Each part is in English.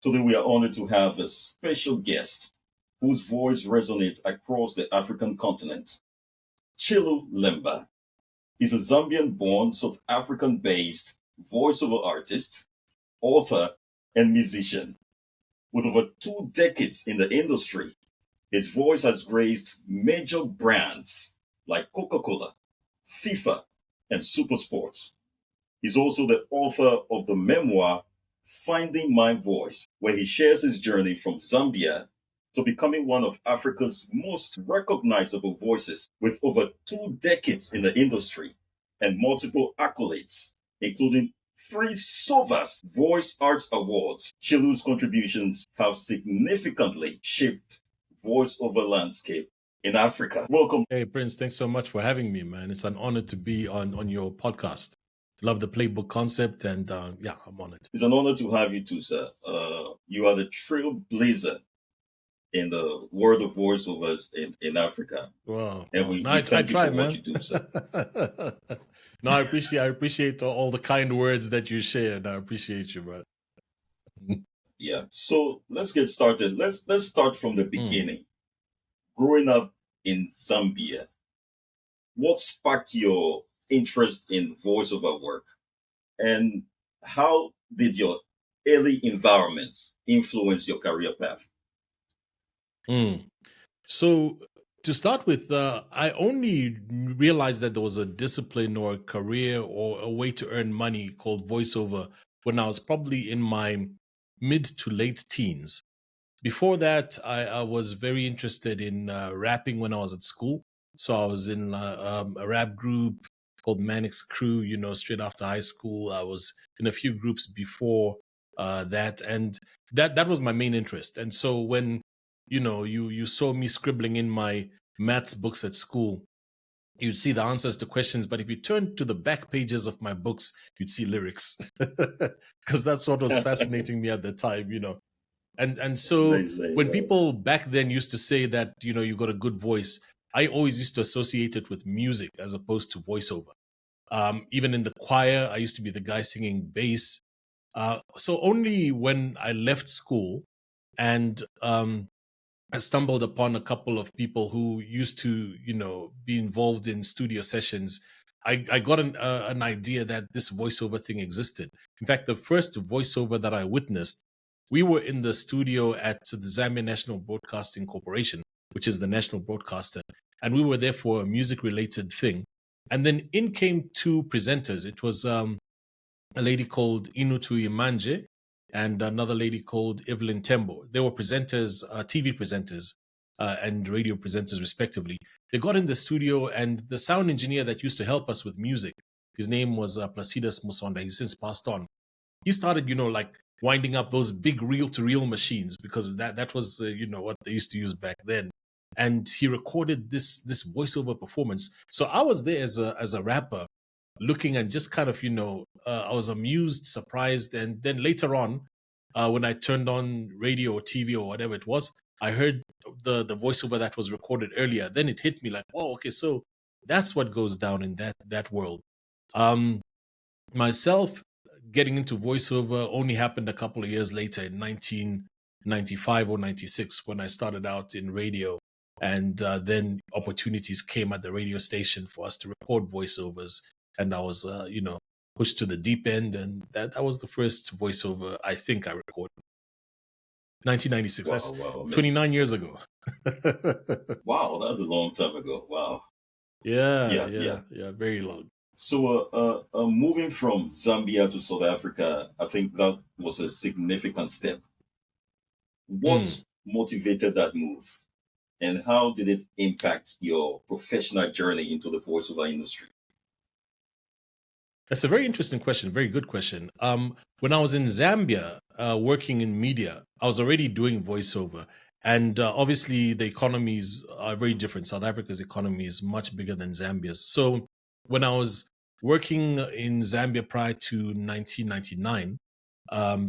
Today, we are honored to have a special guest whose voice resonates across the African continent. Chilu Lemba is a Zambian born, South African based voiceover artist, author, and musician. With over 2 decades in the industry, his voice has graced major brands like Coca Cola, FIFA, and Supersports. He's also the author of the memoir Finding My Voice, where he shares his journey from Zambia to becoming one of Africa's most recognizable voices with over 2 decades in the industry and multiple accolades, including three SOVAS Voice Arts Awards. Chilu's contributions have significantly shaped voiceover landscape in Africa. Welcome. Hey, Prince, thanks so much for having me, man. It's an honor to be on your podcast. Love the playbook concept, and yeah, I'm on it. It's an honor to have you too, sir. You are the trailblazer in the world of voiceovers in Africa. Wow. And wow. we No, I thank you try, for what man. you do, sir. No, I appreciate all the kind words that you shared. I appreciate you, bro. Yeah. So let's get started. Let's start from the beginning. Growing up in Zambia, what sparked your interest in voiceover work? And how did your early environments influence your career path? Mm. So to start with, I only realized that there was a discipline or a career or a way to earn money called voiceover when I was probably in my mid to late teens. Before that, I was very interested in rapping when I was at school. So I was in a rap group called Manix Crew, straight after high school. I was in a few groups before that. And that was my main interest. And so when, you saw me scribbling in my maths books at school, you'd see the answers to questions, but if you turned to the back pages of my books, you'd see lyrics. Because that's what was fascinating me at the time. And so when people back then used to say that, you got a good voice, I always used to associate it with music as opposed to voiceover. Even in the choir, I used to be the guy singing bass. So only when I left school and I stumbled upon a couple of people who used to, be involved in studio sessions, I got an idea that this voiceover thing existed. In fact, the first voiceover that I witnessed, we were in the studio at the Zambia National Broadcasting Corporation, which is the national broadcaster, and we were there for a music-related thing. And then in came two presenters. It was a lady called Inutu Imanje and another lady called Evelyn Tembo. They were presenters, TV presenters, and radio presenters, respectively. They got in the studio, and the sound engineer that used to help us with music, his name was Placidas Musonda. He's since passed on. He started, like winding up those big reel-to-reel machines because that was, what they used to use back then. And he recorded this voiceover performance. So I was there as a rapper, looking and just kind of, I was amused, surprised, and then later on, when I turned on radio or TV or whatever it was, I heard the voiceover that was recorded earlier. Then it hit me like, oh, okay, so that's what goes down in that world. Myself getting into voiceover only happened a couple of years later in 1995 or 96 when I started out in radio. And then opportunities came at the radio station for us to record voiceovers. And I was, pushed to the deep end. And that was the first voiceover I think I recorded. 1996. That's 29 years ago. Wow, that was a long time ago. Wow. Yeah. Very long. So, moving from Zambia to South Africa, I think that was a significant step. What motivated that move, and how did it impact your professional journey into the voiceover industry? That's a very interesting question. Very good question. When I was in Zambia working in media, I was already doing voiceover. And obviously, the economies are very different. South Africa's economy is much bigger than Zambia's. So when I was working in Zambia prior to 1999,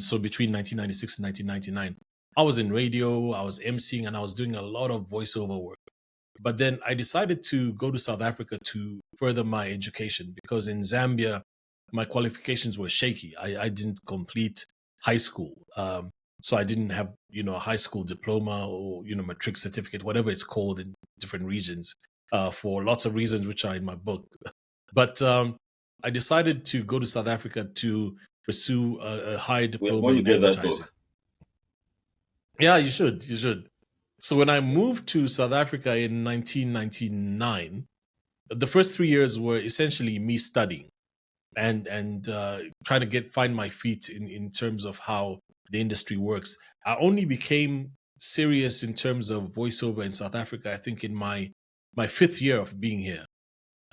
so between 1996 and 1999, I was in radio, I was emceeing, and I was doing a lot of voiceover work. But then I decided to go to South Africa to further my education because in Zambia, my qualifications were shaky. I didn't complete high school. So I didn't have, a high school diploma or, matric certificate, whatever it's called in different regions, for lots of reasons, which are in my book. But I decided to go to South Africa to pursue a high diploma When you in get that advertising. book. Yeah, you should. You should. So when I moved to South Africa in 1999, the first 3 years were essentially me studying and trying to find my feet in terms of how the industry works. I only became serious in terms of voiceover in South Africa, I think, in my fifth year of being here,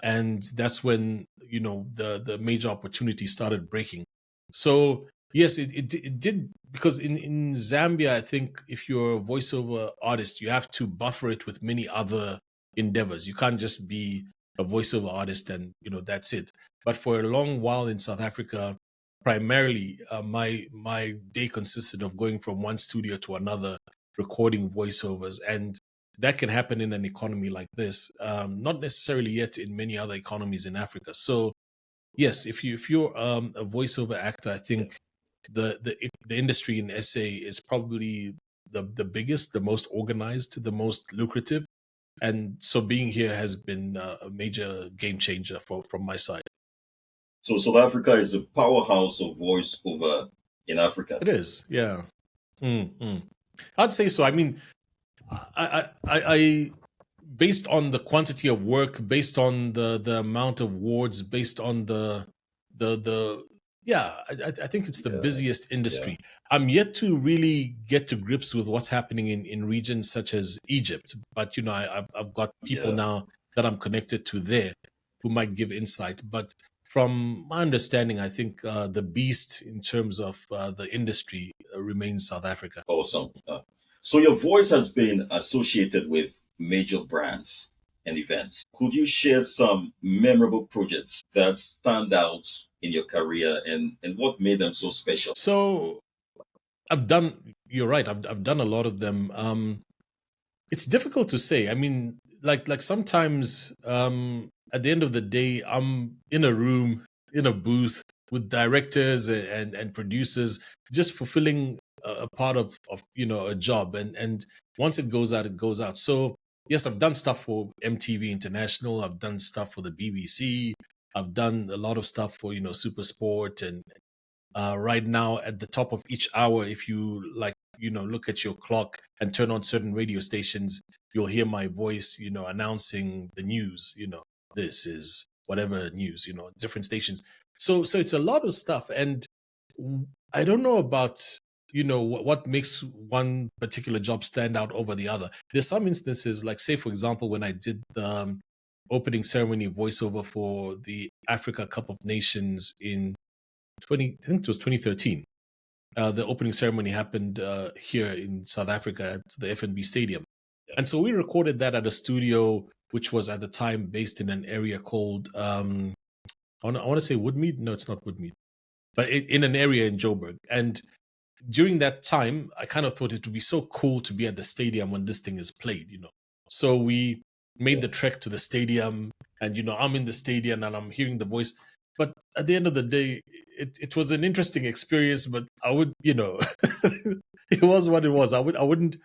and that's when the major opportunity started breaking. So yes, it did, because in Zambia, I think if you're a voiceover artist, you have to buffer it with many other endeavors. You can't just be a voiceover artist and that's it. But for a long while in South Africa, primarily my day consisted of going from one studio to another, recording voiceovers, and that can happen in an economy like this, not necessarily yet in many other economies in Africa. So yes, if you're a voiceover actor, I think the industry in SA is probably the biggest, the most organized, the most lucrative, and so being here has been a major game changer from my side. So South Africa is a powerhouse of voiceover in Africa. It is, yeah. Mm. I'd say so. I mean, I based on the quantity of work, based on the amount of awards, based on the yeah, I think it's the Yeah, busiest yeah, industry. I'm yet to really get to grips with what's happening in regions such as Egypt, but I've got people yeah. now that I'm connected to there who might give insight. But from my understanding, I think the beast in terms of the industry remains South Africa. Awesome. So your voice has been associated with major brands and events. Could you share some memorable projects that stand out in your career and what made them so special? So I've done. You're right. I've done a lot of them. It's difficult to say. I mean, like sometimes at the end of the day, I'm in a room, in a booth with directors and producers, just fulfilling a part of a job, and once it goes out, it goes out. So yes, I've done stuff for MTV International. I've done stuff for the BBC. I've done a lot of stuff for Super Sport, and right now at the top of each hour, if you look at your clock and turn on certain radio stations, you'll hear my voice announcing the news. This is whatever news, different stations. So it's a lot of stuff, and I don't know about what makes one particular job stand out over the other. There's some instances, like say for example when I did the opening ceremony voiceover for the Africa Cup of Nations in 20, I think it was 2013. The opening ceremony happened here in South Africa at the FNB Stadium. And so we recorded that at a studio, which was at the time based in an area called, I want to say Woodmead. No, it's not Woodmead, but in an area in Joburg. And during that time, I kind of thought it would be so cool to be at the stadium when this thing is played. So we made Yeah. the trek to the stadium, and I'm in the stadium and I'm hearing the voice. But at the end of the day, it was an interesting experience. But I would, it was what it was. I wouldn't,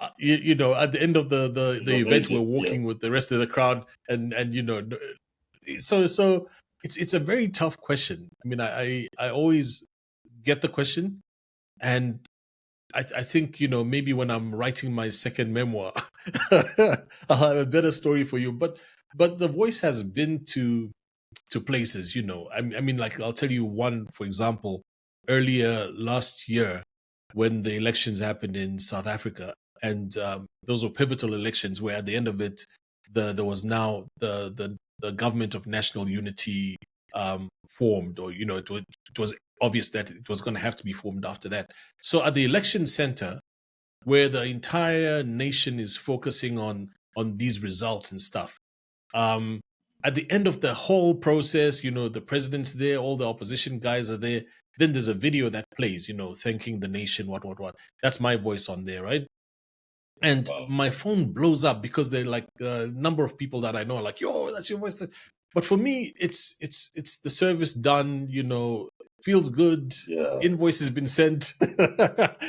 at the end of the event, we're Amazing. Yeah. walking with the rest of the crowd, and so it's a very tough question. I mean, I always get the question, and I think maybe when I'm writing my second memoir, I'll have a better story for you. But the voice has been to places. I mean, like I'll tell you one, for example, earlier last year when the elections happened in South Africa, and those were pivotal elections where at the end of it, there was now the government of national unity formed, or it was obvious that it was going to have to be formed after that. So at the election center, where the entire nation is focusing on these results and stuff, um, at the end of the whole process, the president's there, all the opposition guys are there. Then there's a video that plays, thanking the nation, what. That's my voice on there, right? And Wow. my phone blows up because they're like a number of people that I know are like, yo, that's your voice. But for me, it's the service done, feels good. Yeah. Invoice has been sent.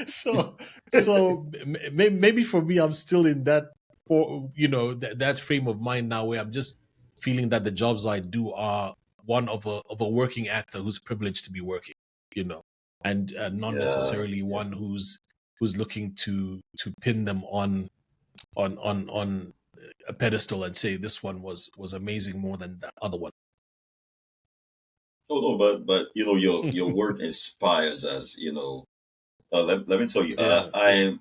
so maybe for me, I'm still in that, or that frame of mind now where I'm just feeling that the jobs I do are one of a working actor who's privileged to be working, and not Yeah. necessarily Yeah. one who's looking to pin them on a pedestal and say this one was amazing more than the other one. Oh no, but your work inspires us. Let me tell you, Yeah, yeah.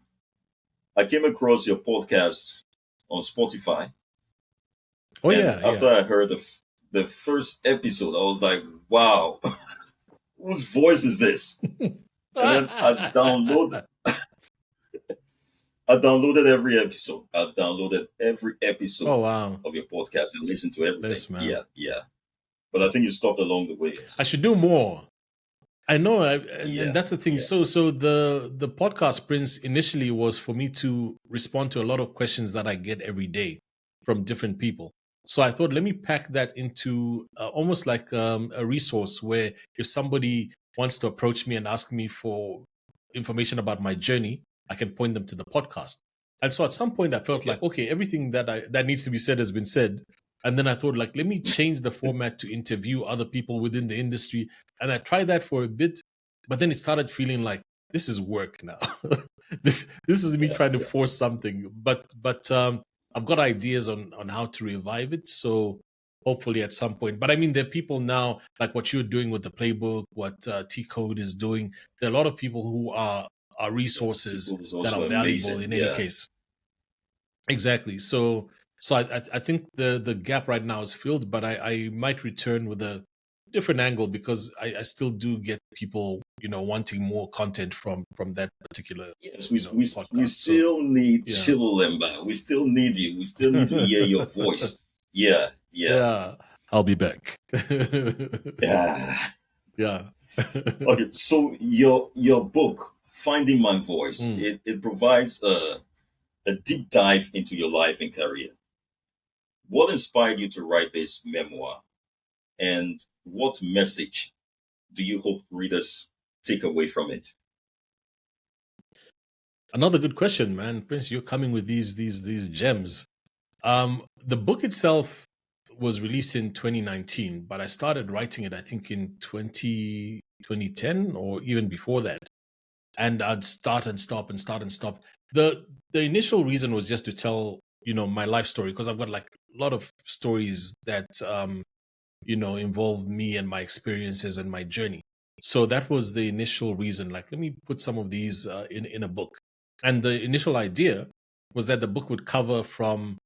I came across your podcast on Spotify, Oh and yeah, after yeah. I heard the first episode, I was like, wow, whose voice is this? And then I downloaded every episode. I downloaded every episode Oh wow. of your podcast and listened to everything. Bless, man. Yeah, yeah. But I think you stopped along the way. I should do more. I know, and Yeah, that's the thing. yeah, So the podcast Prince initially was for me to respond to a lot of questions that I get every day from different people. So I thought, let me pack that into almost like a resource where if somebody wants to approach me and ask me for information about my journey, I can point them to the podcast. And so at some point, I felt okay. like, okay, everything that needs to be said has been said. And then I thought, like, let me change the format to interview other people within the industry, and I tried that for a bit, but then it started feeling like this is work now. this is me Yeah, trying to yeah. force something. But I've got ideas on how to revive it. So hopefully at some point. But I mean, there are people now like what you're doing with the playbook, what T Code is doing. There are a lot of people who are resources Tico is that are also valuable amazing. in any Yeah, case. Exactly. So I think the gap right now is filled, but I might return with a different angle because I still do get people wanting more content from that particular yes. We podcast. So still need yeah, Chilu Lemba. We still need you. We still need to hear your voice. Yeah, yeah, yeah, I'll be back. yeah. Yeah. Okay, so your book, Finding My Voice, Mm. it provides a deep dive into your life and career. What inspired you to write this memoir, and what message do you hope readers take away from it? Another good question, man. Prince, you're coming with these gems. The book itself was released in 2019, but I started writing it, I think, in 2010 or even before that. And I'd start and stop and start and stop. The initial reason was just to tell, my life story, because I've got like a lot of stories that involve me and my experiences and my journey. So that was the initial reason. Like, let me put some of these in a book. And the initial idea was that the book would cover from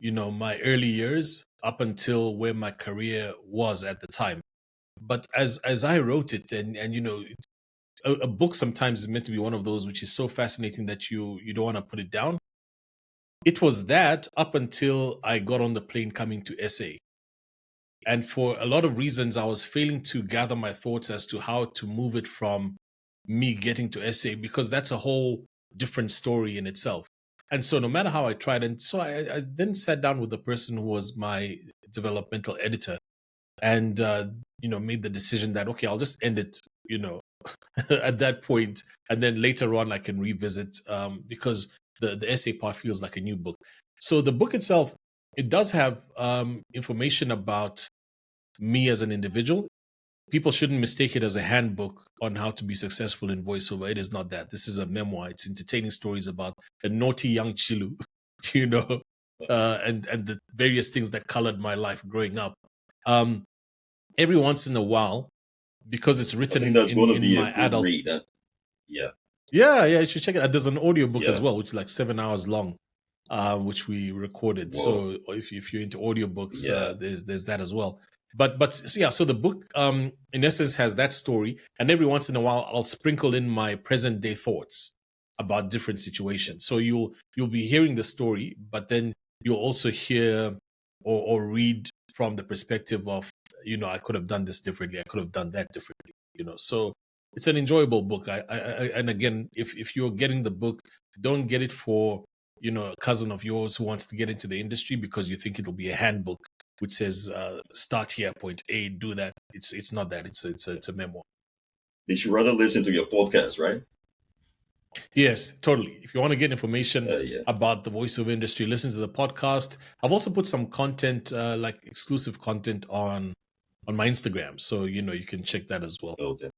my early years up until where my career was at the time. But as I wrote it, and a book sometimes is meant to be one of those which is so fascinating that you don't want to put it down. It was that up until I got on the plane coming to SA. And for a lot of reasons, I was failing to gather my thoughts as to how to move it from me getting to SA, because that's a whole different story in itself. And so, no matter how I tried, and so I then sat down with the person who was my developmental editor, and made the decision that okay, I'll just end it, at that point, and then later on I can revisit because the essay part feels like a new book. So the book itself, it does have information about me as an individual. People shouldn't mistake it as a handbook on how to be successful in voiceover. It is not that. This is a memoir. It's entertaining stories about a naughty young Chilu, you know, and the various things that colored my life growing up. Um, every once in a while, because it's I written think in that's going in, to in be a my good adult. read. Huh? Yeah, Yeah, you should check it out. There's an audiobook as yeah. well, which is like 7 hours long, which we recorded. Whoa. So if you're into audiobooks, Yeah. there's that as well. But so yeah, so the book in essence has that story, and every once in a while I'll sprinkle in my present day thoughts about different situations. So you'll be hearing the story, but then you'll also hear or read from the perspective of, I could have done this differently, I could have done that differently, so it's an enjoyable book. And again, if you're getting the book, don't get it for a cousin of yours who wants to get into the industry because you think it'll be a handbook which says start here, point A, do that. It's not that. It's a memoir. They should rather listen to your podcast, right? Yes, totally. If you want to get information Yeah. about the voiceover industry, listen to the podcast. I've also put some content, like exclusive content, on my Instagram, so you can check that as well. Okay.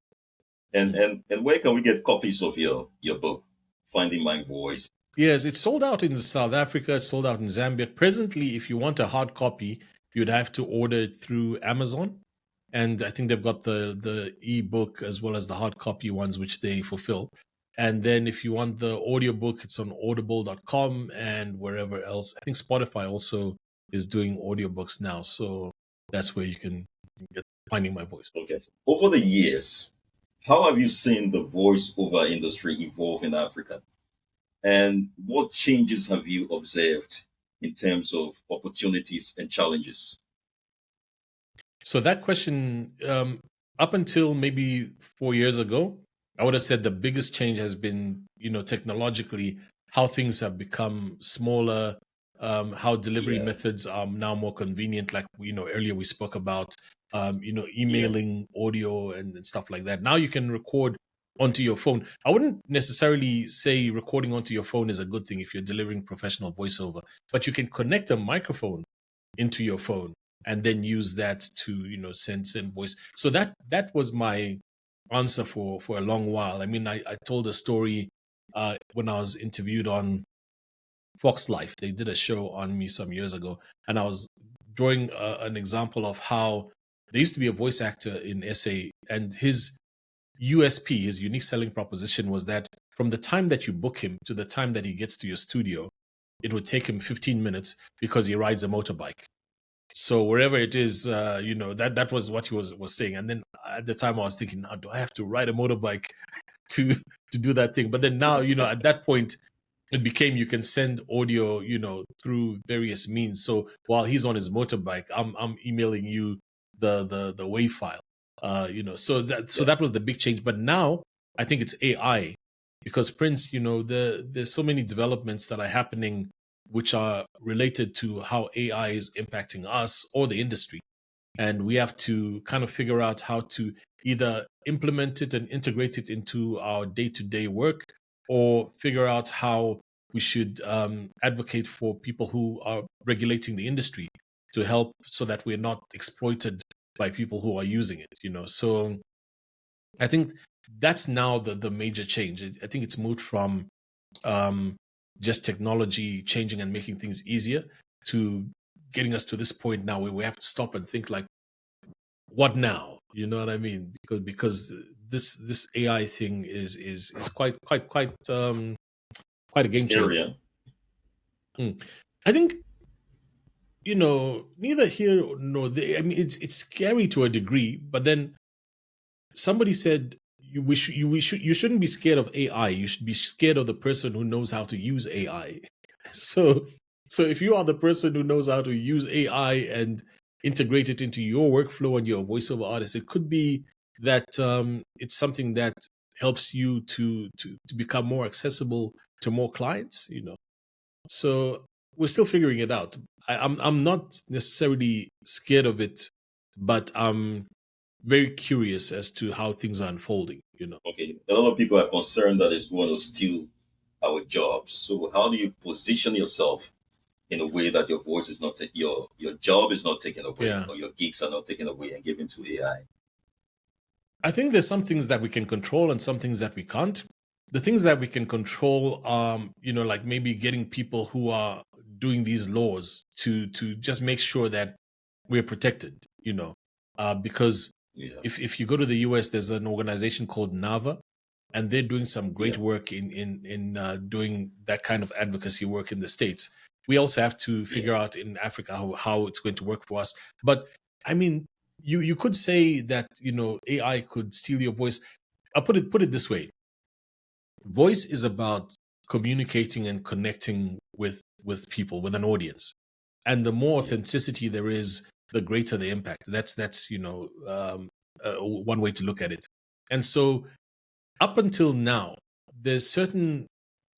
And where can we get copies of your book, Finding My Voice? Yes, it's sold out in South Africa. It's sold out in Zambia. Presently, if you want a hard copy, you'd have to order it through Amazon, and I think they've got the ebook as well as the hard copy ones, which they fulfill. And then if you want the audiobook, it's on audible.com and wherever else. I think Spotify also is doing audiobooks now, so that's where you can get Finding My Voice. Okay. Over the years, how have you seen the voiceover industry evolve in Africa? And what changes have you observed in terms of opportunities and challenges? So that question, up until maybe 4 years ago, I would have said the biggest change has been, technologically, how things have become smaller, how delivery Yeah, methods are now more convenient. Like, earlier we spoke about, yeah, emailing audio and stuff like that. Now you can record onto your phone. I wouldn't necessarily say recording onto your phone is a good thing if you're delivering professional voiceover, but you can connect a microphone into your phone and then use that to send voice. So that was my answer for a long while. I mean, I told a story when I was interviewed on Fox Life. They did a show on me some years ago, and I was drawing an example of how there used to be a voice actor in SA, and his USP, his unique selling proposition, was that from the time that you book him to the time that he gets to your studio, it would take him 15 minutes because he rides a motorbike. So wherever it is, that was what he was saying. And then at the time I was thinking, now do I have to ride a motorbike to to do that thing? But then now, at that point, it became you can send audio, through various means. So while he's on his motorbike, I'm emailing you the WAV file. So yeah, that was the big change. But now I think it's AI, because Prince, there's so many developments that are happening which are related to how AI is impacting us or the industry. And we have to kind of figure out how to either implement it and integrate it into our day to day work, or figure out how we should advocate for people who are regulating the industry to help so that we're not exploited by people who are using it. So I think that's now the major change. I think it's moved from um, just technology changing and making things easier to getting us to this point now where we have to stop and think like, what now? You know what I mean? Because this AI thing is quite a game scary. changer. Huh? Mm. I think neither here nor there. I mean, it's scary to a degree, but then somebody said you shouldn't be scared of AI. You should be scared of the person who knows how to use AI. So so if you are the person who knows how to use AI and integrate it into your workflow and your voiceover artist, it could be that it's something that helps you to become more accessible to more clients. So we're still figuring it out. I'm not necessarily scared of it, but I'm very curious as to how things are unfolding. Okay. A lot of people are concerned that it's going to steal our jobs. So how do you position yourself in a way that your voice is not your job is not taken away, Yeah. or your gigs are not taken away and given to AI? I think there's some things that we can control and some things that we can't. The things that we can control, like maybe getting people who are doing these laws to just make sure that we're protected. Because Yeah, if you go to the US, there's an organization called NAVA, and they're doing some great yeah, work in doing that kind of advocacy work in the States. We also have to yeah, figure out in Africa how it's going to work for us. But I mean, you could say that AI could steal your voice. I'll put it this way: voice is about communicating and connecting with people, with an audience, and the more yeah, authenticity there is, the greater the impact. That's one way to look at it. And so up until now, there's certain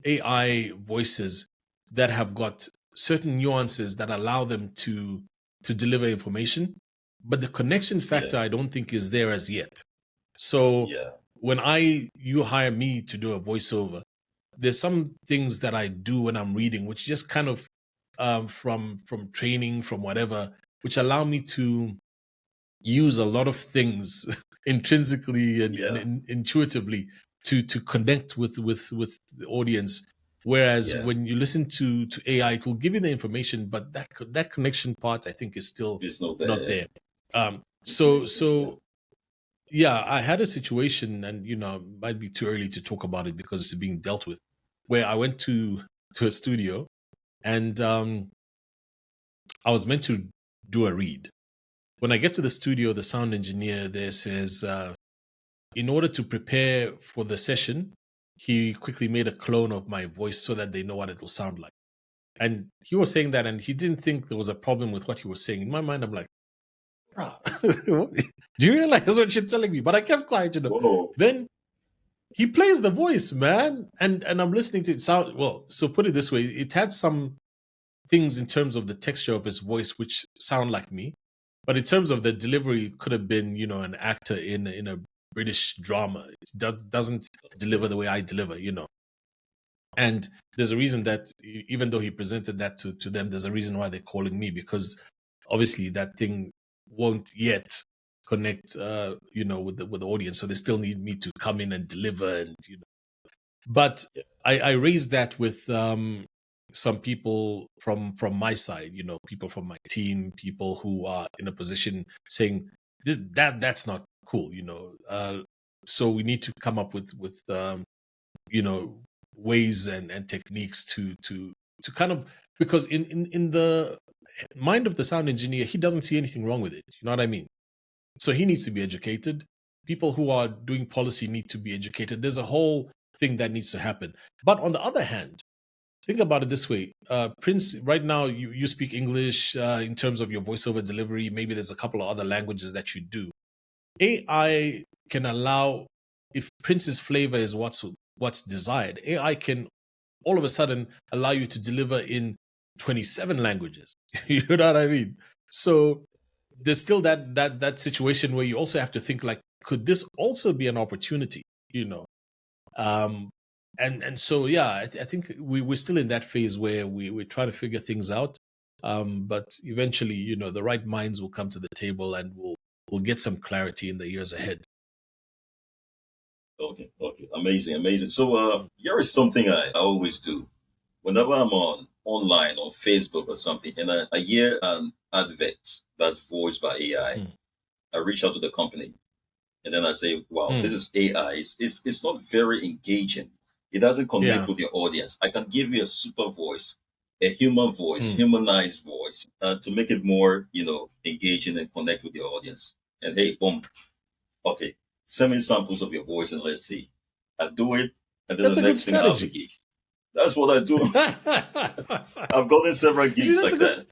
AI voices that have got certain nuances that allow them to deliver information, but the connection yeah, factor I don't think is there as yet. So yeah. when you hire me to do a voiceover, there's some things that I do when I'm reading, which just kind of from training, from whatever, which allow me to use a lot of things intrinsically and Yeah. intuitively to connect with the audience. Whereas Yeah. when you listen to AI, it will give you the information, but that connection part, I think, is still It's not not there. there. It's So missing. Yeah. so yeah, I had a situation, and it might be too early to talk about it because it's being dealt with, where I went to a studio, and I was meant to do a read. When I get to the studio, the sound engineer there says, in order to prepare for the session, he quickly made a clone of my voice so that they know what it will sound like. And he was saying that, and he didn't think there was a problem with what he was saying. In my mind, I'm like, bruh, do you realize what you're telling me? But I kept quiet. Whoa. Then he plays the voice, man, and I'm listening to it sound well. So put it this way, it had some things in terms of the texture of his voice which sound like me, but in terms of the delivery, it could have been an actor in a British drama. It doesn't deliver the way I deliver. And there's a reason that even though he presented that to them, there's a reason why they're calling me, because obviously that thing won't yet connect with the audience, so they still need me to come in and deliver. And but I raised that with some people from my side, people from my team, people who are in a position, saying that's not cool. So we need to come up with you know ways and techniques to kind of, because in the mind of the sound engineer, he doesn't see anything wrong with it. You know what I mean? So he needs to be educated. People who are doing policy need to be educated. There's a whole thing that needs to happen. But on the other hand, think about it this way. Prince, right now you speak English in terms of your voiceover delivery. Maybe there's a couple of other languages that you do. AI can allow, if Prince's flavor is what's desired, AI can all of a sudden allow you to deliver in 27 languages. You know what I mean? So there's still that situation where you also have to think, like, could this also be an opportunity? You know, um, and so yeah, I think we're still in that phase where we're trying to figure things out. But eventually, the right minds will come to the table, and we'll get some clarity in the years ahead. Okay. Okay. Amazing. Amazing. So, here is something I always do whenever I'm online on Facebook or something, and I hear an advert that's voiced by AI. Mm, I reach out to the company, and then I say, wow, this mm, is AI. It's not very engaging. It doesn't connect yeah. with your audience. I can give you a super voice, a human voice, Mm. humanized voice, to make it more, engaging and connect with your audience. And hey, boom, okay, send me samples of your voice and let's see. I do it, and then the That's a good next thing I have a strategy. gig. That's what I do. You I've gotten several see, gigs that's a like good. that.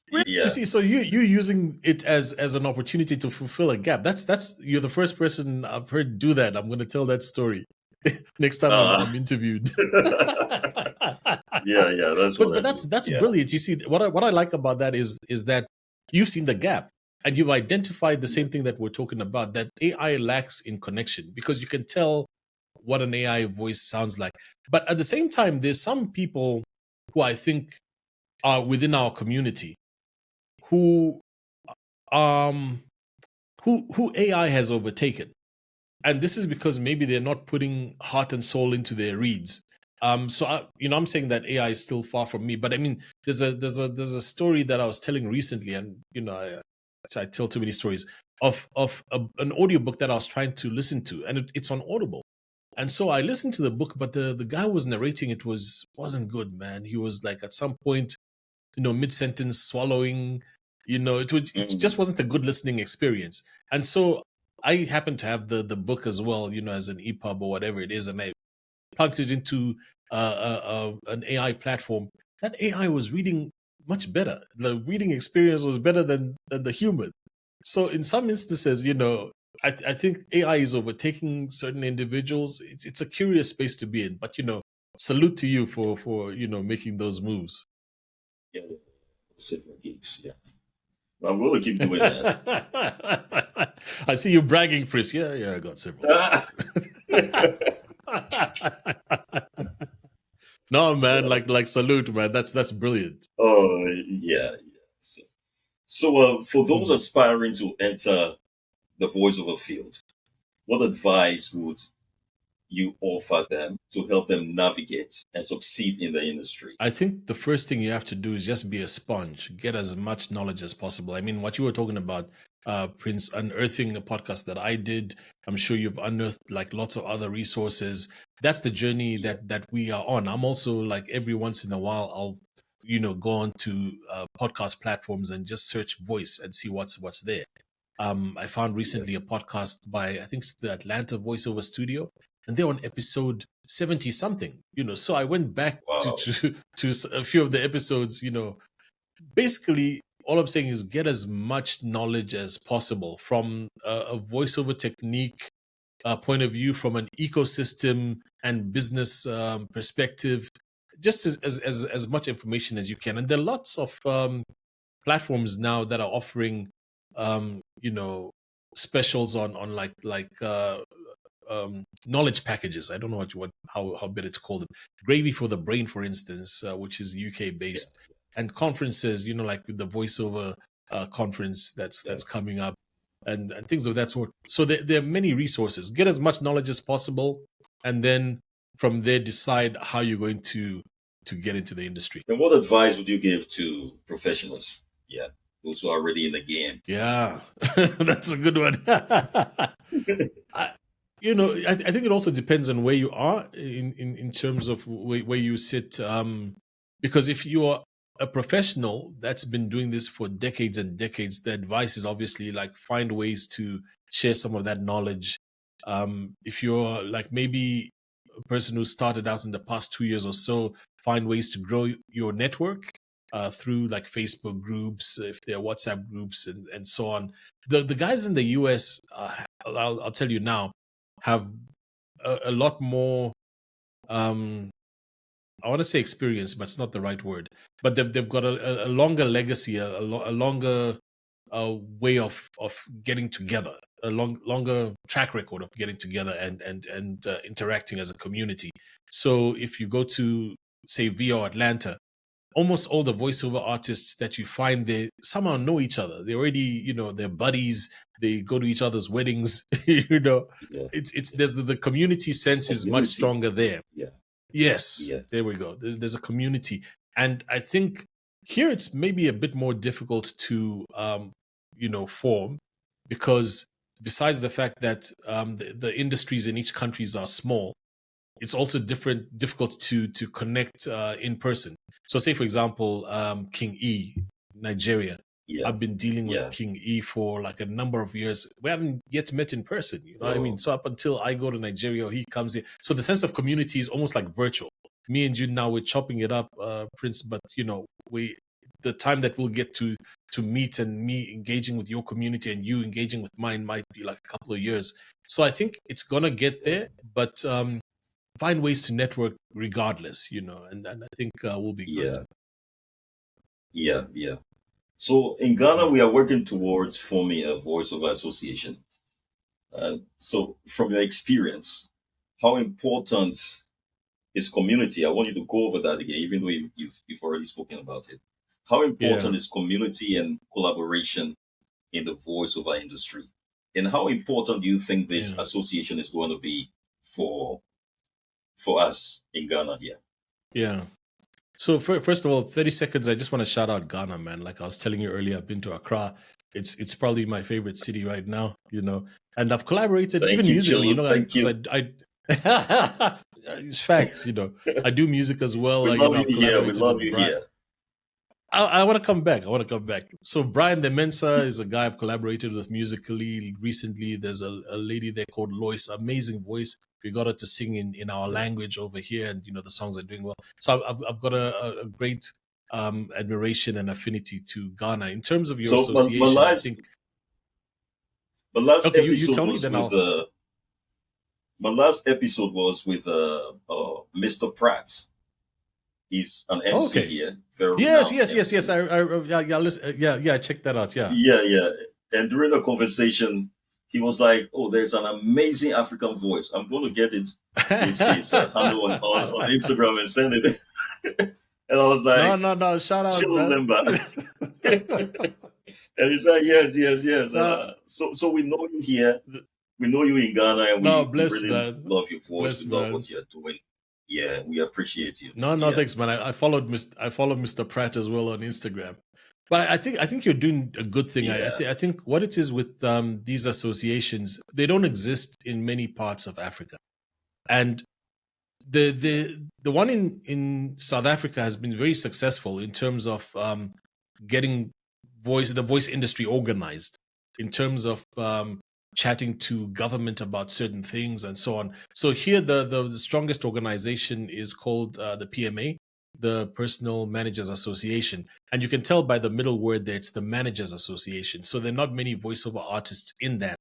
You Yeah. see, so you using it as an opportunity to fulfill a gap. That's you're the first person I've heard do that. I'm going to tell that story next time I'm, Uh, I'm interviewed. yeah, yeah, that's but what I but that's do. that's Yeah. brilliant. You see, what I like about that is that you've seen the gap, and you've identified the Yeah. same thing that we're talking about, that AI lacks in connection, because you can tell what an AI voice sounds like. But at the same time, there's some people who I think are within our community who um who AI has overtaken. And this is because maybe they're not putting heart and soul into their reads. I'm saying that AI is still far from me, but I mean, there's a story that I was telling recently, and I tell too many stories of an audiobook that I was trying to listen to, and it's on Audible. And so I listened to the book, but the guy who was narrating it wasn't good, man. He was like, at some point, mid sentence swallowing. It just Mm. wasn't a good listening experience. And so I happen to have the book as well, as an EPUB or whatever it is, and I plugged it into an AI platform. That AI was reading much better. The reading experience was better than the human. So in some instances, I think AI is overtaking certain individuals. It's a curious space to be in, but salute to you for making those moves. Yeah. Several gigs. Yeah. I'm going to keep doing that. I see you bragging, Chris. Yeah, yeah, I got several. No, man, like salute, man. That's brilliant. Oh, yeah. So, for those Mhm. aspiring to enter the voiceover field, what advice would you offer them to help them navigate and succeed in the industry? I think the first thing you have to do is just be a sponge, get as much knowledge as possible. I mean, what you were talking about, Prince, unearthing a podcast that I did. I'm sure you've unearthed like lots of other resources. That's the journey Yeah, that we are on. I'm also like every once in a while, I'll go on to podcast platforms and just search voice and see what's there. I found yeah. recently a podcast by I think it's the Atlanta Voiceover Studio, and they're on episode 70 something. So I went back to Wow. to a few of the episodes. Basically all I'm saying is get as much knowledge as possible from a voiceover technique point of view, from an ecosystem and business perspective, just as much information as you can. And there are lots of platforms now that are offering specials on knowledge packages. I don't know what how better to call them. Gravy for the Brain, for instance, which is UK Yeah, based, and conferences. Like with the voiceover conference yeah. that's coming up, and things of that sort. So there are many resources. Get as much knowledge as possible, and then from there decide how you're going to get into the industry. And what advice would you give to professionals? Yeah, those who are already in the game. Yeah, that's a good one. I, I think it also depends on where you are in terms of where you sit. Because if you are a professional that's been doing this for decades and decades, the advice is obviously like find ways to share some of that knowledge. If you're like maybe a person who started out in the past 2 years or so, find ways to grow your network through like Facebook groups, if there are WhatsApp groups, and so on. The guys in the US, I'll tell you now, have a lot more. Um, I want to say experience, but it's not the right word. But they've got a longer legacy, a longer way of getting together, a longer track record of getting together and interacting as a community. So if you go to say VO Atlanta, almost all the voiceover artists that you find they somehow know each other. They already, they're buddies. They go to each other's weddings. Yeah, It's there's the community it's a sense is much community. stronger there. Yeah, Yes, yeah, there we go. There's a community, and I think here it's maybe a bit more difficult to form, because besides the fact that the industries in each countries are small, it's also difficult to connect in person. So say for example, King E, Nigeria. yeah, I've been dealing with yeah. King E for like a number of years. We haven't yet met in person, you know what I mean? Oh, So up until I go to Nigeria or he comes here. So the sense of community is almost like virtual. Me and you now we're chopping it up, Prince, but we the time that we'll get to meet and me engaging with your community and you engaging with mine might be like a couple of years. So I think it's gonna get yeah, there, but find ways to network regardless, and I think we'll be good. yeah, yeah, yeah. So in Ghana, we are working towards forming a voiceover association. So, from your experience, how important is community? I want you to go over that again, even though you've already spoken about it. How Yeah, important is community and collaboration in the voiceover industry? And how important do you think this yeah, association is going to be for for us in Ghana here? yeah. So first of all, 30 seconds. I just want to shout out Ghana, man. Like I was telling you earlier, I've been to Accra. It's probably my favorite city right now, and I've collaborated even Thank you, musically, Chilu. Thank because you. it's facts, I do music as well. We love you I've here. We collaborated love with you Brian. here. I want to come back. I want to come back. So Brian De Mensa is a guy I've collaborated with musically recently. There's a lady there called Lois, amazing voice. We got her to sing in our Yeah. language over here, and the songs are doing well. So I've got a great admiration and affinity to Ghana. In terms of your So association, I think my last okay. You episode tell me, was then with I'll. my last episode was with Mr. Pratt. He's an Oh, MC okay. here, very Yes, renowned yes, yes, yes. MC. Yeah. Listen, yeah. Check that out. Yeah. Yeah, yeah. And during the conversation, he was like, "Oh, there's an amazing African voice. I'm going to get his handle on Instagram and send it." And I was No, like, no, no. Shout out, "Chilu man. Lemba," and he's like, "Yes, yes, yes." And No, so we know you here. We know you in Ghana, and no, we bless, really man. love your voice. Bless, We love man. what you're doing. Yeah, we appreciate you. No, no, Yeah, thanks, man. I followed Mr. Pratt as well on Instagram. But I think you're doing a good thing. yeah, I think what it is with these associations, they don't exist in many parts of Africa, and the one in South Africa has been very successful in terms of getting the voice industry organized, in terms of chatting to government about certain things and so on. So here, the strongest organization is called the PMA, the Personal Managers Association, and you can tell by the middle word that it's the Managers Association. So there are not many voiceover artists in that.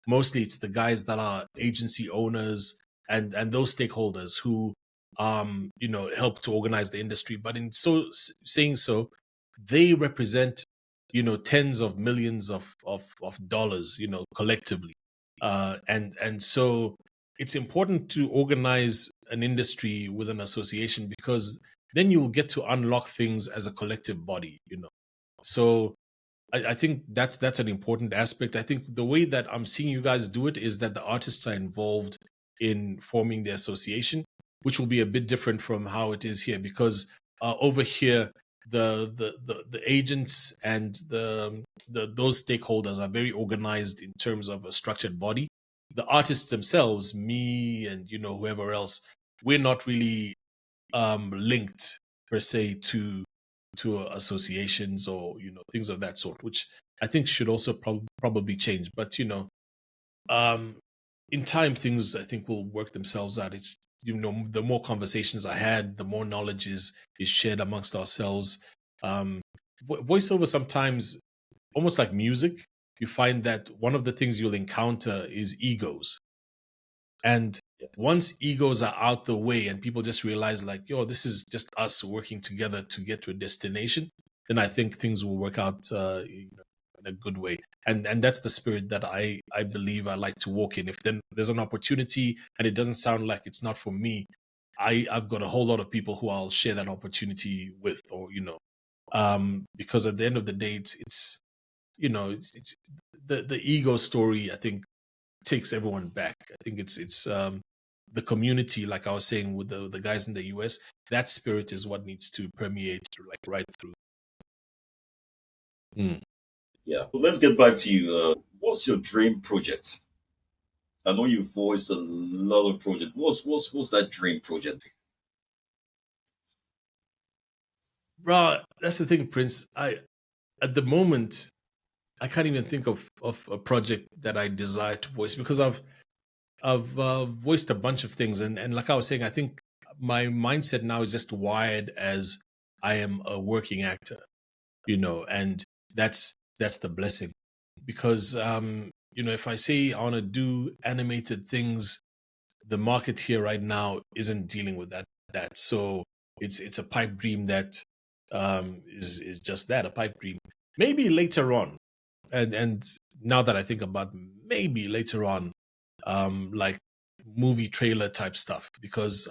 Mostly, it's the guys that are agency owners and those stakeholders who help to organize the industry. But in saying so, they represent tens of millions of dollars, collectively, and so it's important to organize an industry with an association, because then you'll get to unlock things as a collective body. So I think that's an important aspect. I think the way that I'm seeing you guys do it is that the artists are involved in forming the association, which will be a bit different from how it is here, because over here the agents and the those stakeholders are very organized in terms of a structured body. The artists themselves, me and whoever else, we're not really linked per se to associations or things of that sort, which I think should also probably change. But um, in time, things I think will work themselves out. It's the more conversations I had, the more knowledge is shared amongst ourselves. Um, Voiceover sometimes, almost like music, you find that one of the things you'll encounter is egos, and once egos are out the way and people just realize, like, yo, this is just us working together to get to a destination, then I think things will work out in a good way. And that's the spirit that I believe I like to walk in. If then there's an opportunity and it doesn't sound like it's not for me, I've got a whole lot of people who I'll share that opportunity with, or because at the end of the day, it's the ego story, I think, takes everyone back. I think it's the community, like I was saying with the guys in the US. That spirit is what needs to permeate, like, right through. Mm. yeah. But let's get back to you. What's your dream project? I know you've voiced a lot of projects. What's that dream project? Right, that's the thing, Prince. I At the moment, I can't even think of a project that I desire to voice, because I've voiced a bunch of things, and like I was saying, I think my mindset now is just wired as I am a working actor, and that's the blessing, because if I say I want to do animated things, the market here right now isn't dealing with that. So it's a pipe dream that is just that, a pipe dream. Maybe later on, and now that I think about, maybe later on, like movie trailer type stuff, because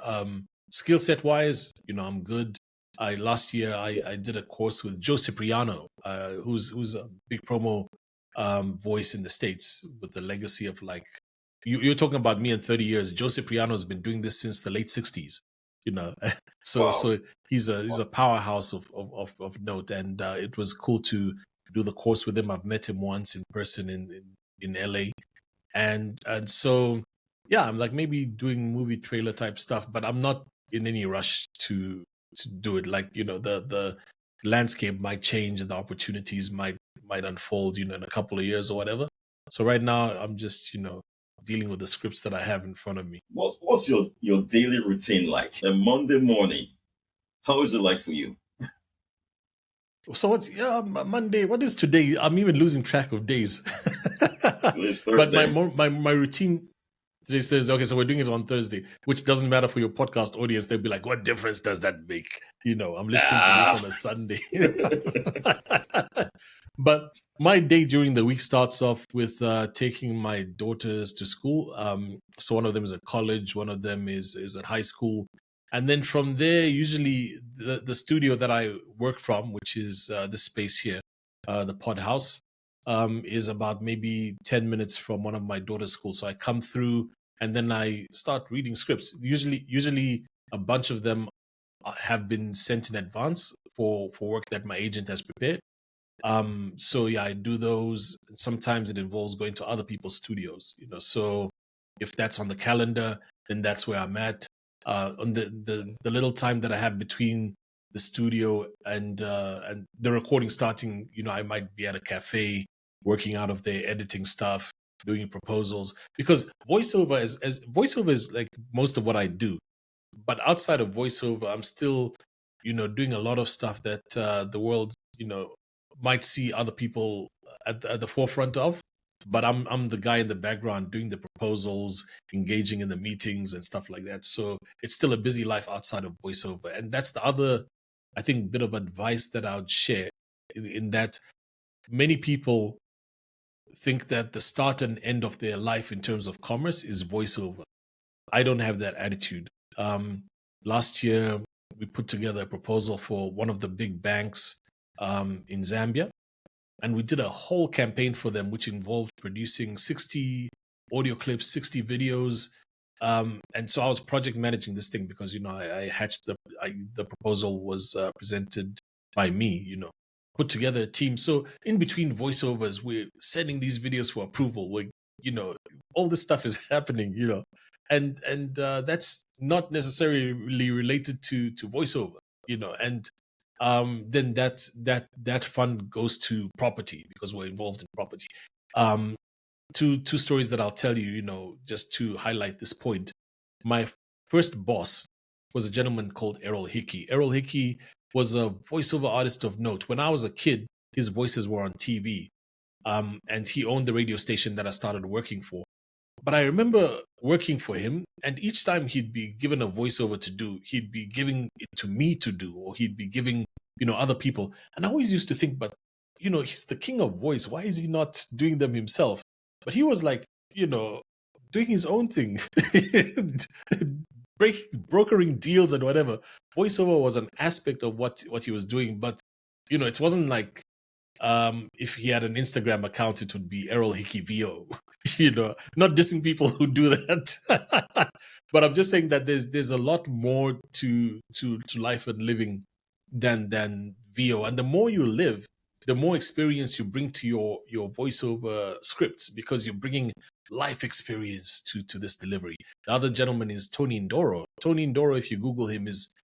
skill set wise, I'm good. I Last year I did a course with Joe Cipriano, who's a big promo voice in the States, with the legacy of, like, you're talking about me in 30 years. Joe Cipriano has been doing this since the late 60s, you know. so Wow. so he's a powerhouse of note, and it was cool to do the course with him. I've met him once in person in LA, and so yeah, I'm like, maybe doing movie trailer type stuff, but I'm not in any rush to do it. Like, the landscape might change and the opportunities might unfold, in a couple of years or whatever. So right now I'm just, dealing with the scripts that I have in front of me. What's your daily routine like? A Monday morning, how is it like for you? So what's Monday? What is today? I'm even losing track of days. It's But Thursday. my routine. She says, okay, so we're doing it on Thursday, which doesn't matter for your podcast audience. They'll be like, what difference does that make? I'm listening to this Ah. on a Sunday. But my day during the week starts off with taking my daughters to school. So one of them is at college, one of them is at high school. And then from there, usually the studio that I work from, which is this space here, the pod house, is about maybe 10 minutes from one of my daughter's schools. So I come through and then I start reading scripts. Usually a bunch of them have been sent in advance for work that my agent has prepared. So yeah, I do those. Sometimes it involves going to other people's studios, so if that's on the calendar, then that's where I'm at. On the little time that I have between the studio and the recording starting, I might be at a cafe working out of there, editing stuff, doing proposals, because voiceover is like most of what I do. But outside of voiceover, I'm still, doing a lot of stuff that the world, might see other people at the forefront of. But I'm the guy in the background doing the proposals, engaging in the meetings and stuff like that. So it's still a busy life outside of voiceover, and that's the other, I think, bit of advice that I would share in that many people think that the start and end of their life in terms of commerce is voiceover. I don't have that attitude. Last year, we put together a proposal for one of the big banks in Zambia, and we did a whole campaign for them, which involved producing 60 audio clips, 60 videos. And so I was project managing this thing because, I hatched the proposal was presented by me, put together a team. So in between voiceovers, we're sending these videos for approval. All this stuff is happening, and that's not necessarily related to voiceover, and then that fund goes to property because we're involved in property. Two stories that I'll tell you, just to highlight this point. My first boss was a gentleman called Errol Hickey. Errol Hickey was a voiceover artist of note. When I was a kid, his voices were on TV, and he owned the radio station that I started working for. But I remember working for him, and each time he'd be given a voiceover to do, he'd be giving it to me to do, or he'd be giving, other people. And I always used to think, but, he's the king of voice. Why is he not doing them himself? But he was like, doing his own thing, brokering deals and whatever. Voiceover was an aspect of what he was doing, but, it wasn't like if he had an Instagram account, it would be Errol Hickey VO. Not dissing people who do that, but I'm just saying that there's a lot more to life and living than VO. And the more you live, the more experience you bring to your voiceover scripts, because you're bringing life experience to this delivery. The other gentleman is Tony Ndoro. Tony Ndoro, if you Google him,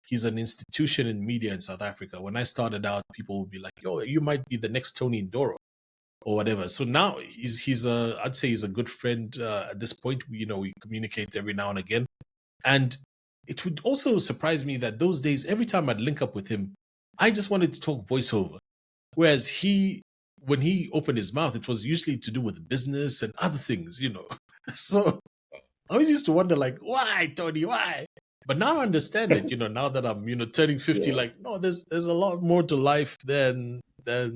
he's an institution in media in South Africa. When I started out, people would be like, "Yo, you might be the next Tony Ndoro," or whatever. So now I'd say he's a good friend at this point. We communicate every now and again, and it would also surprise me that those days, every time I'd link up with him, I just wanted to talk voiceover, whereas when he opened his mouth, it was usually to do with business and other things. So I always used to wonder, like, why, Tony, why? But now I understand it, now that I'm, turning 50, Yeah. like, no, there's a lot more to life than Yeah.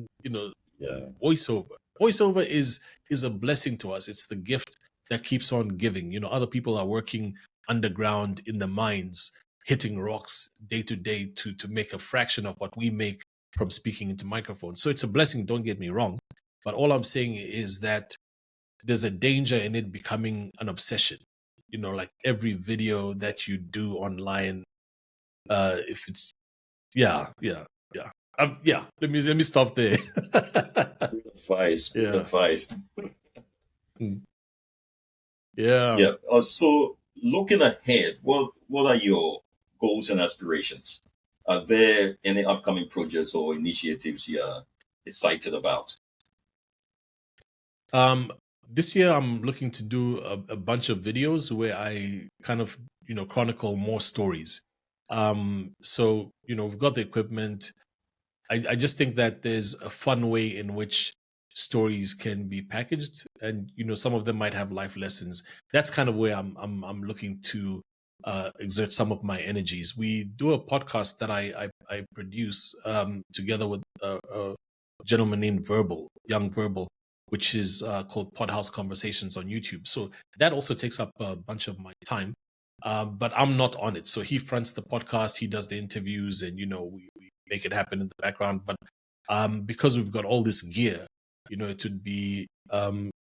voiceover. Voiceover is a blessing to us. It's the gift that keeps on giving. Other people are working underground in the mines, hitting rocks day to day to make a fraction of what we make from speaking into microphones. So it's a blessing, don't get me wrong. But all I'm saying is that there's a danger in it becoming an obsession. Like every video that you do online, if it's yeah. Let me stop there. Good advice. Good Yeah. advice. Mm. Yeah. Yeah. So looking ahead, what are your goals and aspirations? Are there any upcoming projects or initiatives you're excited about? Um, this year I'm looking to do a bunch of videos where I kind of, chronicle more stories. So, we've got the equipment. I just think that there's a fun way in which stories can be packaged, and some of them might have life lessons. That's kind of where I'm looking to exert some of my energies. We do a podcast that I produce together with a gentleman named Young Verbal, which is called Podhouse Conversations on YouTube. So that also takes up a bunch of my time. But I'm not on it. So he fronts the podcast, he does the interviews, and we make it happen in the background. But because we've got all this gear, it would be kind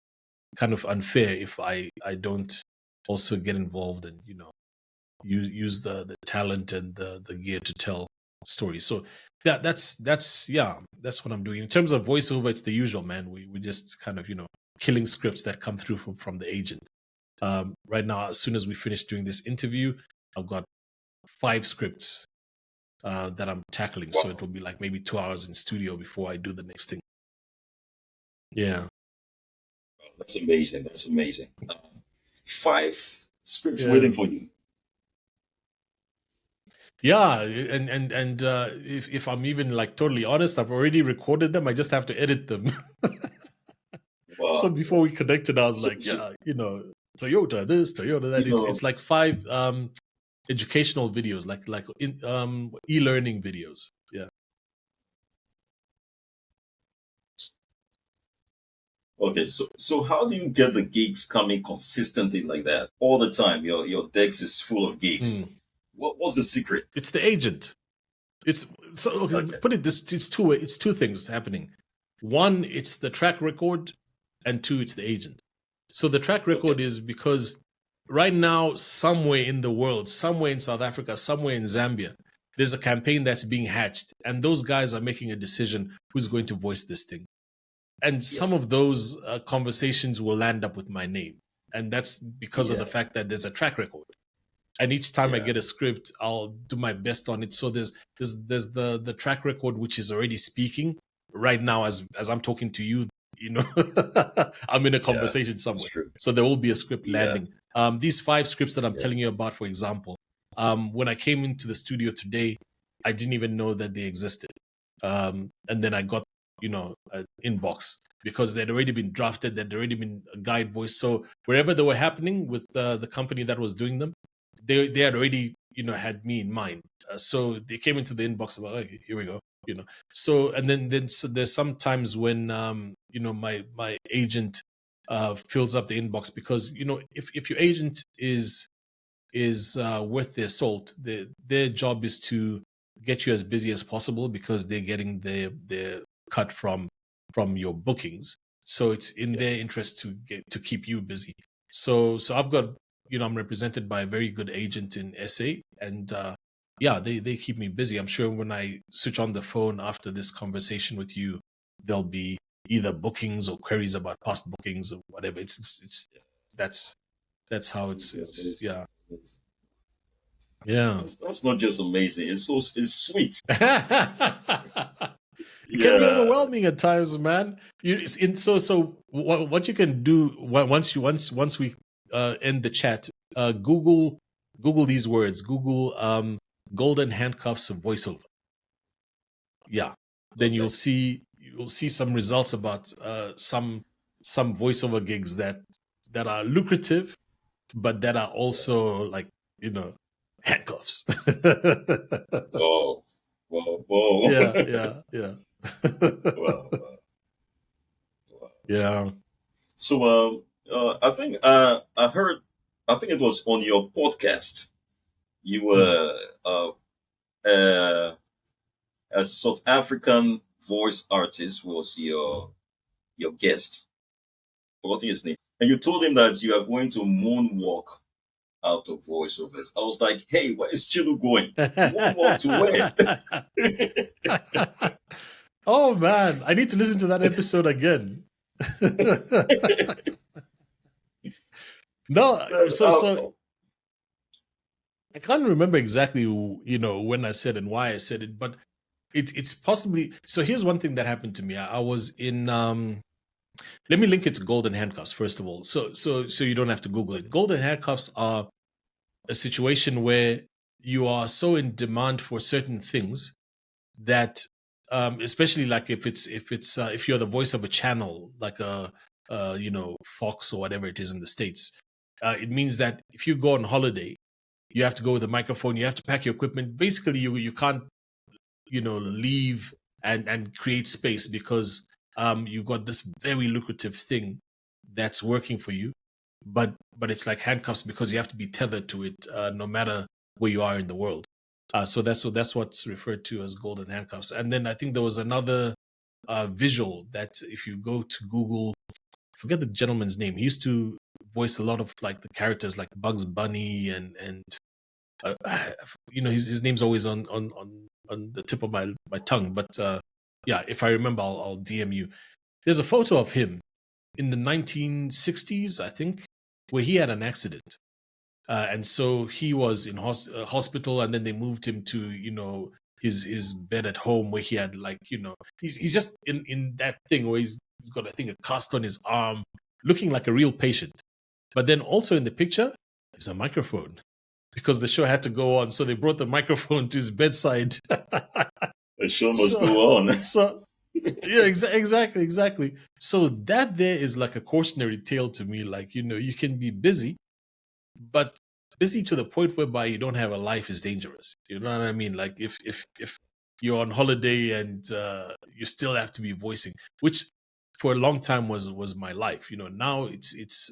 of unfair if I don't also get involved and use the talent and the gear to tell stories. So that's what I'm doing. In terms of voiceover, it's the usual, man. We just kind of killing scripts that come through from the agent. Right now, as soon as we finish doing this interview, I've got 5 scripts that I'm tackling. Wow. So it'll be like maybe 2 hours in studio before I do the next thing. Yeah. That's amazing. That's amazing. 5 scripts Yeah. waiting for you. Yeah, and if I'm even like totally honest, I've already recorded them. I just have to edit them. Wow. So before we connected, I was So- like, so- Toyota this, Toyota that. You know- It's like 5 educational videos, like e-learning videos. Yeah. Okay, so how do you get the gigs coming consistently like that all the time? Your decks is full of gigs. What's the secret? It's the agent. It's so Okay. put it this. It's two things happening. One, it's the track record, and 2, it's the agent. So the track record is because right now, somewhere in the world, somewhere in South Africa, somewhere in Zambia, there's a campaign that's being hatched, and those guys are making a decision who's going to voice this thing. And some of those conversations will land up with my name, and that's because of the fact that there's a track record. And each time I get a script, I'll do my best on it. So there's the track record, which is already speaking right now as I'm talking to you. I'm in a conversation somewhere, so there will be a script landing. These 5 scripts that I'm telling you about, for example, when I came into the studio today, I didn't even know that they existed, and then I got an inbox because they'd already been drafted, there'd already been a guide voice. So wherever they were happening with the company that was doing them, they had already had me in mind. So they came into the inbox about, okay, here we go. So and then so there's sometimes when my agent fills up the inbox, because if your agent is worth their salt, their job is to get you as busy as possible, because they're getting their cut from your bookings. So it's in their interest to keep you busy. So I've got I'm represented by a very good agent in SA, and they keep me busy. I'm sure when I switch on the phone after this conversation with you, there'll be either bookings or queries about past bookings or whatever. It's that's how it's yeah. That's not just amazing. It's sweet. It can be overwhelming at times, man. So what you can do once we end the chat, Google these words. Google golden handcuffs of voiceover. Yeah, then you'll see some results about some voiceover gigs that are lucrative, but that are also like handcuffs. Whoa. Yeah. Wow. Yeah. So I think I heard. I think it was on your podcast. You were a South African voice artist was your guest. Forgetting his name, and you told him that you are going to moonwalk out of voiceovers. I was like, hey, where is Chilu going? Moonwalk to where? Oh man, I need to listen to that episode again. No, so I can't remember exactly when I said and why I said it, but it's possibly. So here's one thing that happened to me. I was in let me link it to golden handcuffs first of all, so you don't have to Google it. Golden handcuffs are a situation where you are so in demand for certain things that especially like if you're the voice of a channel, like a Fox or whatever it is in the States. It means that if you go on holiday, you have to go with a microphone. You have to pack your equipment. Basically, you can't leave and create space because you've got this very lucrative thing that's working for you, but it's like handcuffs because you have to be tethered to it no matter where you are in the world. So that's what's referred to as golden handcuffs. And then I think there was another visual that if you go to Google, I forget the gentleman's name. He used to voice a lot of like the characters like Bugs Bunny and his name's always on the tip of my tongue. But yeah, if I remember, I'll DM you. There's a photo of him in the 1960s, I think, where he had an accident. And so he was in hospital, and then they moved him to his bed at home where he had he's just in that thing where he's got, I think, a cast on his arm, looking like a real patient. But then also in the picture is a microphone because the show had to go on, so they brought the microphone to his bedside. The show must go on. So yeah, exactly. So that there is like a cautionary tale to me. Like, you can be busy, but busy to the point whereby you don't have a life is dangerous. You know what I mean? Like if you're on holiday and you still have to be voicing, which for a long time was my life. Now it's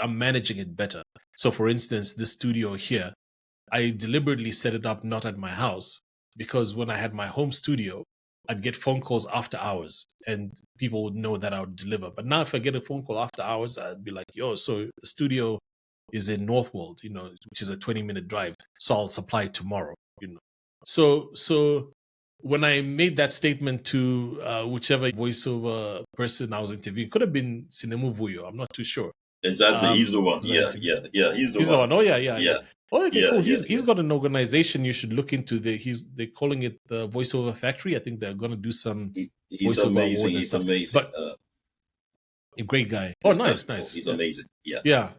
I'm managing it better. So for instance, this studio here, I deliberately set it up not at my house because when I had my home studio, I'd get phone calls after hours and people would know that I would deliver. But now if I get a phone call after hours, I'd be like, yo, so the studio is in Northwold, which is a 20-minute drive. So I'll supply it tomorrow, So when I made that statement to whichever voiceover person I was interviewing, could have been Sinemu Vuyo, I'm not too sure. Exactly, he's the one. Yeah, he's the one. Oh yeah. Oh, okay, cool. He's got an organization you should look into. They're calling it the Voiceover Factory. I think they're going to do some he's voiceover amazing. awards and He's stuff. amazing. But a great guy. Oh, nice. He's amazing. Yeah. Yeah.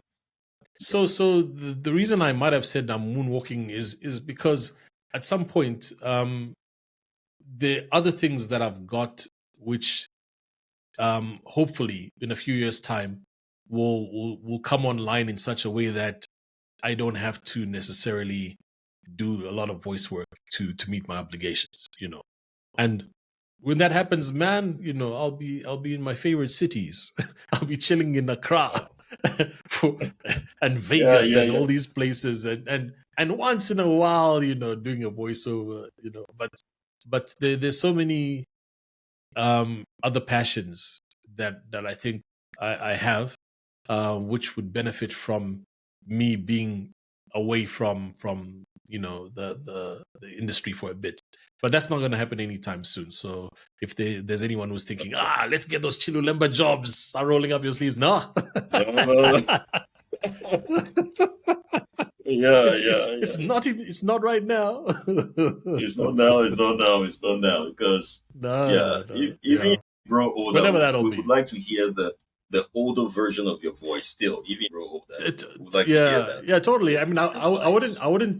So the reason I might have said I'm moonwalking is because at some point, the other things that I've got, which hopefully in a few years' time will come online in such a way that I don't have to necessarily do a lot of voice work to meet my obligations, And when that happens, man, I'll be in my favorite cities. I'll be chilling in Accra and Vegas and all these places, and once in a while, doing a voiceover, But there's so many other passions that I think I have, which would benefit from me being away from the industry for a bit. But that's not going to happen anytime soon. So if there's anyone who's thinking, let's get those Chilu Lemba jobs, start rolling up your sleeves. No. It's not right now. It's not now because even grow older, whenever that'll we be. would like to hear the older version of your voice still, even grow older. Yeah, totally. I mean, I wouldn't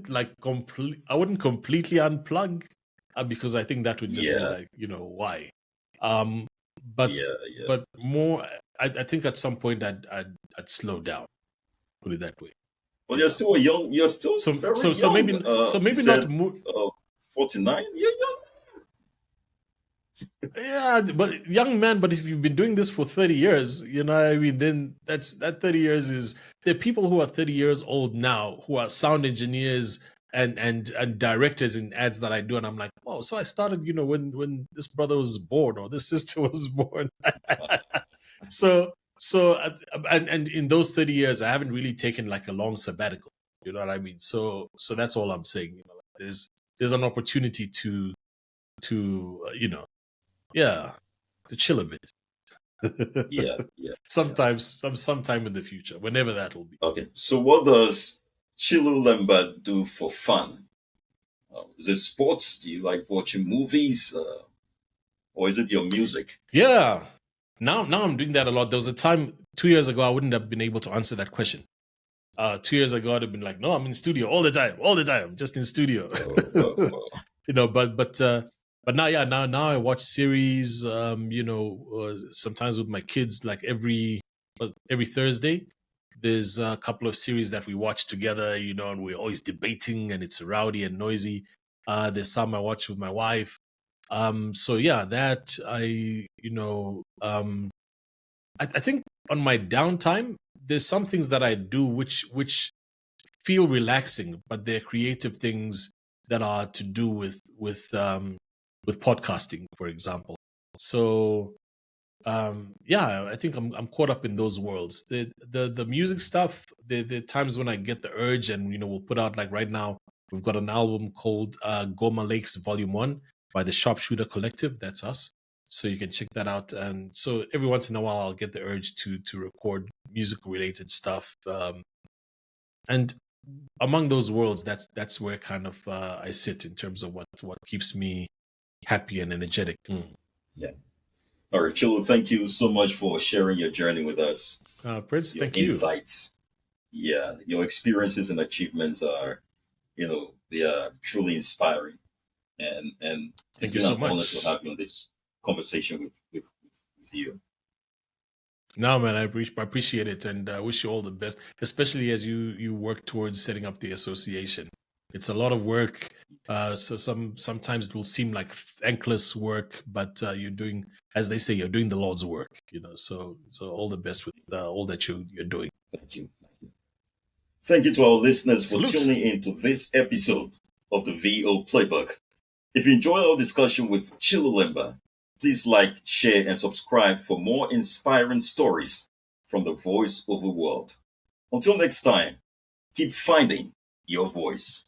completely unplug because I think that would just be like, why? But more, I think at some point I'd slow down. Put it that way. Well, you're still young. You're still very young. So maybe not 49. You're young. Yeah, but young man. But if you've been doing this for 30 years, I mean, then that 30 years is there are people who are 30 years old now who are sound engineers and directors in ads that I do, and I'm like, oh, so I started, when this brother was born or this sister was born. So and in those 30 years, I haven't really taken like a long sabbatical. You know what I mean? So that's all I'm saying. There's an opportunity to chill a bit. Yeah. Sometime in the future, whenever that will be. Okay. So what does Chilu Lemba do for fun? Is it sports? Do you like watching movies? Or is it your music? Yeah. Now I'm doing that a lot. There was a time 2 years ago I wouldn't have been able to answer that question. 2 years ago I'd have been like, no, I'm in studio all the time, just in studio. Oh. But but now, yeah, now I watch series. Sometimes with my kids, like every Thursday, there's a couple of series that we watch together. And we're always debating, and it's rowdy and noisy. There's some I watch with my wife. So yeah, that I think on my downtime, there's some things that I do which feel relaxing, but they're creative things that are to do with podcasting, for example. So yeah, I think I'm caught up in those worlds. The music stuff, the times when I get the urge, and we'll put out, like right now we've got an album called Goma Lakes Volume 1 by the Sharpshooter Collective. That's us. So you can check that out. And so every once in a while I'll get the urge to record music related stuff. And among those worlds, that's where kind of I sit in terms of what keeps me happy and energetic. Yeah. All right, Chilu, thank you so much for sharing your journey with us, Prince, your thank you. insights. Yeah, your experiences and achievements are, they are truly inspiring. And it's Thank you been so an honor to much. have you on this conversation with you. No, man, I appreciate it, and I wish you all the best, especially as you work towards setting up the association. It's a lot of work. So sometimes it will seem like thankless work, but you're doing, as they say, you're doing the Lord's work. So all the best with all that you're doing. Thank you. Thank you to our listeners for Salute. tuning in to this episode of the VO Playbook. If you enjoyed our discussion with Chilu Lemba, please like, share, and subscribe for more inspiring stories from the voiceover world. Until next time, keep finding your voice.